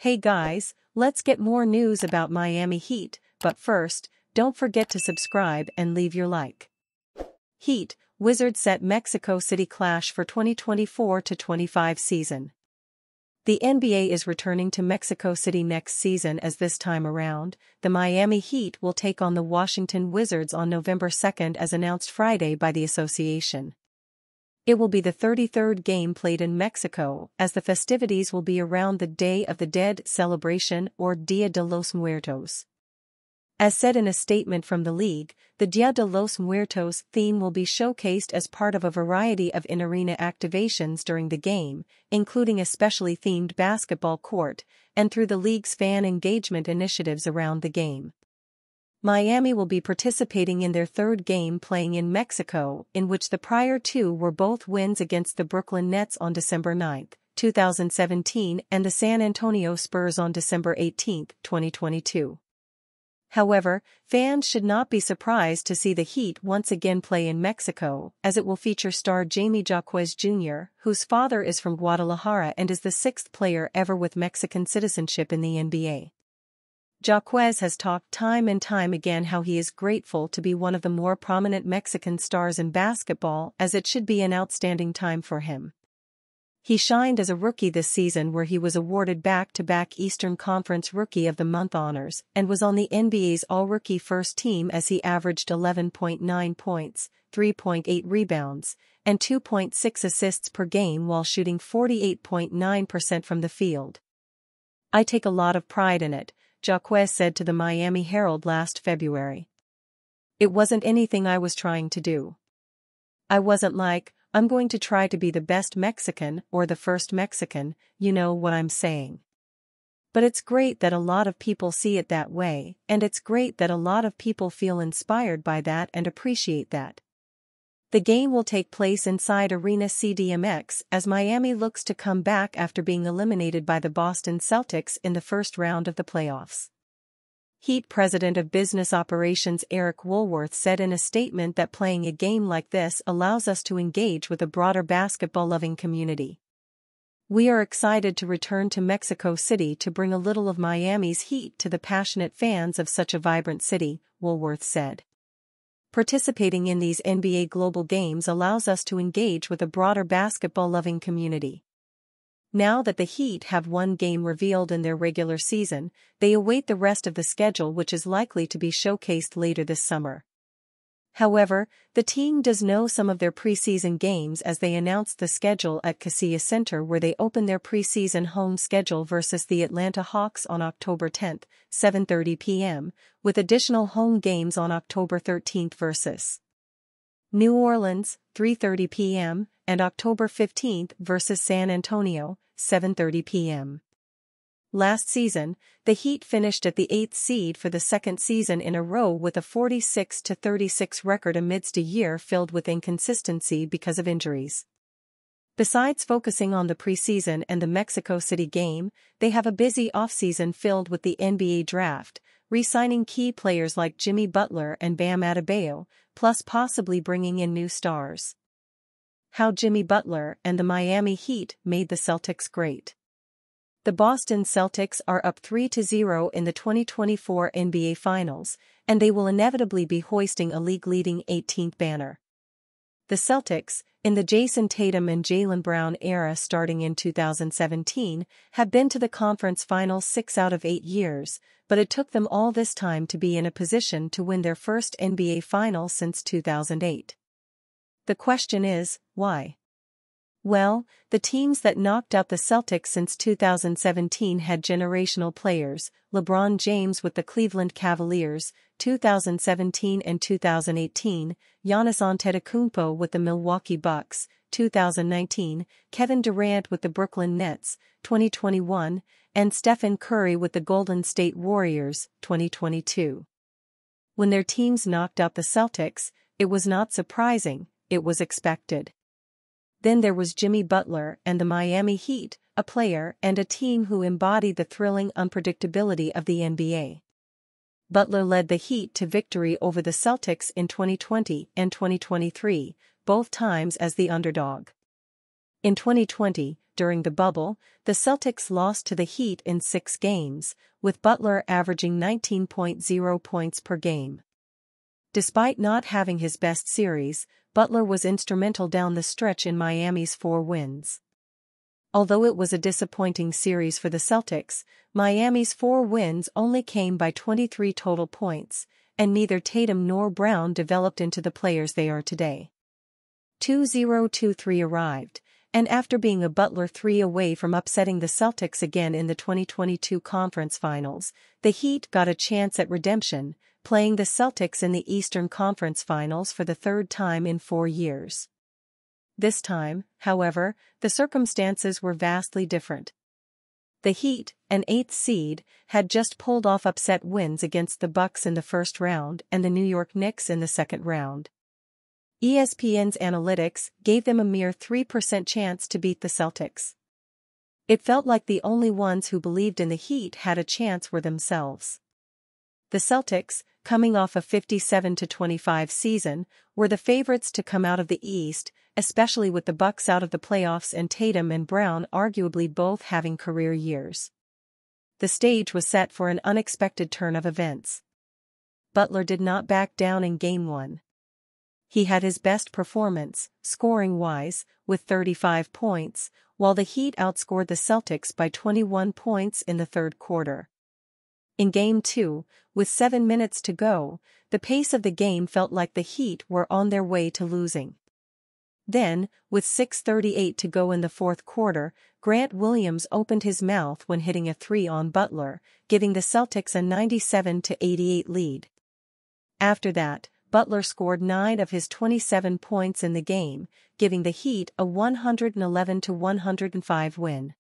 Hey guys, let's get more news about Miami Heat, but first, don't forget to subscribe and leave your like. Heat, Wizards set Mexico City clash for 2024-25 season. The NBA is returning to Mexico City next season as this time around, the Miami Heat will take on the Washington Wizards on November 2nd as announced Friday by the association. It will be the 33rd game played in Mexico, as the festivities will be around the Day of the Dead celebration or Dia de los Muertos. As said in a statement from the league, the Dia de los Muertos theme will be showcased as part of a variety of in-arena activations during the game, including a specially themed basketball court, and through the league's fan engagement initiatives around the game. Miami will be participating in their third game playing in Mexico, in which the prior two were both wins against the Brooklyn Nets on December 9, 2017 and the San Antonio Spurs on December 18, 2022. However, fans should not be surprised to see the Heat once again play in Mexico, as it will feature star Jaime Jaquez Jr., whose father is from Guadalajara and is the sixth player ever with Mexican citizenship in the NBA. Jaquez has talked time and time again how he is grateful to be one of the more prominent Mexican stars in basketball, as it should be an outstanding time for him. He shined as a rookie this season, where he was awarded back-to-back Eastern Conference Rookie of the Month honors and was on the NBA's All-Rookie First Team as he averaged 11.9 points, 3.8 rebounds, and 2.6 assists per game while shooting 48.9% from the field. "I take a lot of pride in it," Jaquez said to the Miami Herald last February. "It wasn't anything I was trying to do. I wasn't like, I'm going to try to be the best Mexican or the first Mexican, you know what I'm saying. But it's great that a lot of people see it that way, and it's great that a lot of people feel inspired by that and appreciate that." The game will take place inside Arena CDMX as Miami looks to come back after being eliminated by the Boston Celtics in the first round of the playoffs. Heat President of Business Operations Eric Woolworth said in a statement that playing a game like this allows us to engage with a broader basketball-loving community. "We are excited to return to Mexico City to bring a little of Miami's heat to the passionate fans of such a vibrant city," Woolworth said. "Participating in these NBA Global Games allows us to engage with a broader basketball-loving community." Now that the Heat have one game revealed in their regular season, they await the rest of the schedule, which is likely to be showcased later this summer. However, the team does know some of their preseason games as they announced the schedule at Kaseya Center, where they open their preseason home schedule versus the Atlanta Hawks on October 10, 7:30 p.m., with additional home games on October 13 versus New Orleans, 3:30 p.m., and October 15 versus San Antonio, 7:30 p.m. Last season, the Heat finished at the 8th seed for the second season in a row with a 46-36 record amidst a year filled with inconsistency because of injuries. Besides focusing on the preseason and the Mexico City game, they have a busy offseason filled with the NBA draft, re-signing key players like Jimmy Butler and Bam Adebayo, plus possibly bringing in new stars. How Jimmy Butler and the Miami Heat made the Celtics great. The Boston Celtics are up 3-0 in the 2024 NBA Finals, and they will inevitably be hoisting a league-leading 18th banner. The Celtics, in the Jason Tatum and Jaylen Brown era starting in 2017, have been to the conference finals 6 out of 8 years, but it took them all this time to be in a position to win their first NBA final since 2008. The question is, why? Well, the teams that knocked out the Celtics since 2017 had generational players: LeBron James with the Cleveland Cavaliers, 2017 and 2018, Giannis Antetokounmpo with the Milwaukee Bucks, 2019, Kevin Durant with the Brooklyn Nets, 2021, and Stephen Curry with the Golden State Warriors, 2022. When their teams knocked out the Celtics, it was not surprising, it was expected. Then there was Jimmy Butler and the Miami Heat, a player and a team who embodied the thrilling unpredictability of the NBA. Butler led the Heat to victory over the Celtics in 2020 and 2023, both times as the underdog. In 2020, during the bubble, the Celtics lost to the Heat in 6 games, with Butler averaging 19.0 points per game. Despite not having his best series, Butler was instrumental down the stretch in Miami's 4 wins. Although it was a disappointing series for the Celtics, Miami's 4 wins only came by 23 total points, and neither Tatum nor Brown developed into the players they are today. 2023 arrived, and after being a Butler 3 away from upsetting the Celtics again in the 2022 Conference Finals, the Heat got a chance at redemption, playing the Celtics in the Eastern Conference Finals for the 3rd time in 4 years. This time, however, the circumstances were vastly different. The Heat, an 8th seed, had just pulled off upset wins against the Bucks in the first round and the New York Knicks in the second round. ESPN's analytics gave them a mere 3% chance to beat the Celtics. It felt like the only ones who believed in the Heat had a chance were themselves. The Celtics, coming off a 57-25 season, were the favorites to come out of the East, especially with the Bucks out of the playoffs and Tatum and Brown arguably both having career years. The stage was set for an unexpected turn of events. Butler did not back down in Game 1. He had his best performance, scoring-wise, with 35 points, while the Heat outscored the Celtics by 21 points in the 3rd quarter. In Game 2, with 7 minutes to go, the pace of the game felt like the Heat were on their way to losing. Then, with 6:38 to go in the 4th quarter, Grant Williams opened his mouth when hitting a 3 on Butler, giving the Celtics a 97-88 lead. After that, Butler scored 9 of his 27 points in the game, giving the Heat a 111-105 win.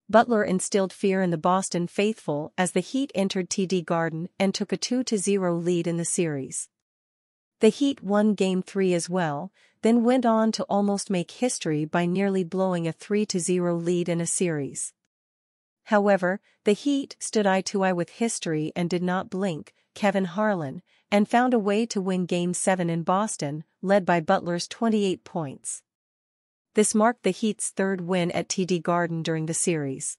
Butler instilled fear in the Boston faithful as the Heat entered TD Garden and took a 2-0 lead in the series. The Heat won Game 3 as well, then went on to almost make history by nearly blowing a 3-0 lead in a series. However, the Heat stood eye to eye with history and did not blink, Kevin Harlan, and found a way to win Game 7 in Boston, led by Butler's 28 points. This marked the Heat's 3rd win at TD Garden during the series.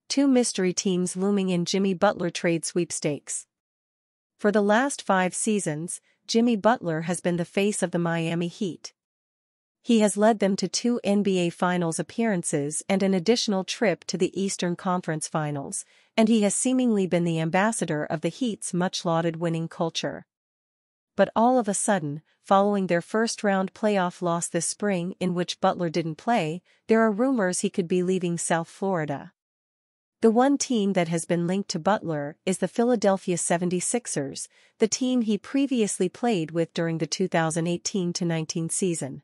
2 mystery teams looming in Jimmy Butler trade sweepstakes. For the last 5 seasons, Jimmy Butler has been the face of the Miami Heat. He has led them to 2 NBA Finals appearances and an additional trip to the Eastern Conference Finals, and he has seemingly been the ambassador of the Heat's much-lauded winning culture. But all of a sudden, following their first-round playoff loss this spring in which Butler didn't play, there are rumors he could be leaving South Florida. The one team that has been linked to Butler is the Philadelphia 76ers, the team he previously played with during the 2018-19 season.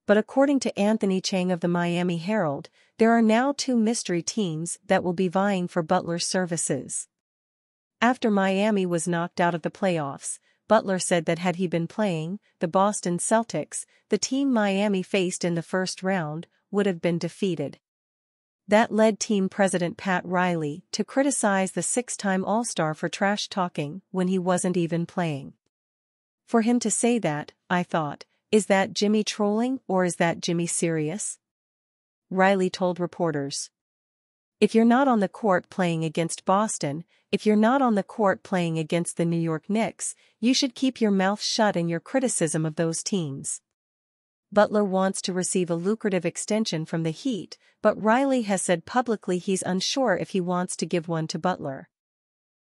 But according to Anthony Chang of the Miami Herald, there are now 2 mystery teams that will be vying for Butler's services. After Miami was knocked out of the playoffs, Butler said that had he been playing, the Boston Celtics, the team Miami faced in the first round, would have been defeated. That led team president Pat Riley to criticize the 6-time All-Star for trash-talking when he wasn't even playing. For him to say that, I thought, is that Jimmy trolling or is that Jimmy serious? Riley told reporters. If you're not on the court playing against Boston, if you're not on the court playing against the New York Knicks, you should keep your mouth shut in your criticism of those teams. Butler wants to receive a lucrative extension from the Heat, but Riley has said publicly he's unsure if he wants to give one to Butler.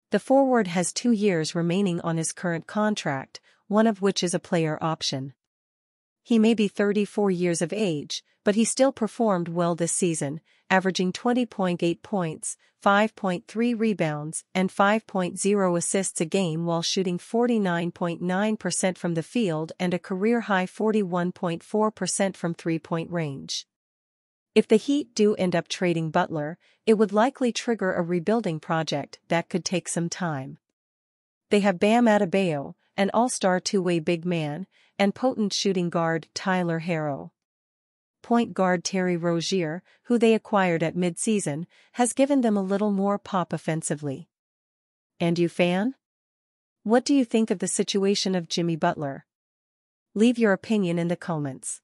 The forward has 2 years remaining on his current contract, one of which is a player option. He may be 34 years of age, but he still performed well this season, averaging 20.8 points, 5.3 rebounds, and 5.0 assists a game while shooting 49.9% from the field and a career-high 41.4% from three-point range. If the Heat do end up trading Butler, it would likely trigger a rebuilding project that could take some time. They have Bam Adebayo, an all-star two-way big man, and potent shooting guard Tyler Herro. Point guard Terry Rozier, who they acquired at mid-season, has given them a little more pop offensively. And you fan? What do you think of the situation of Jimmy Butler? Leave your opinion in the comments.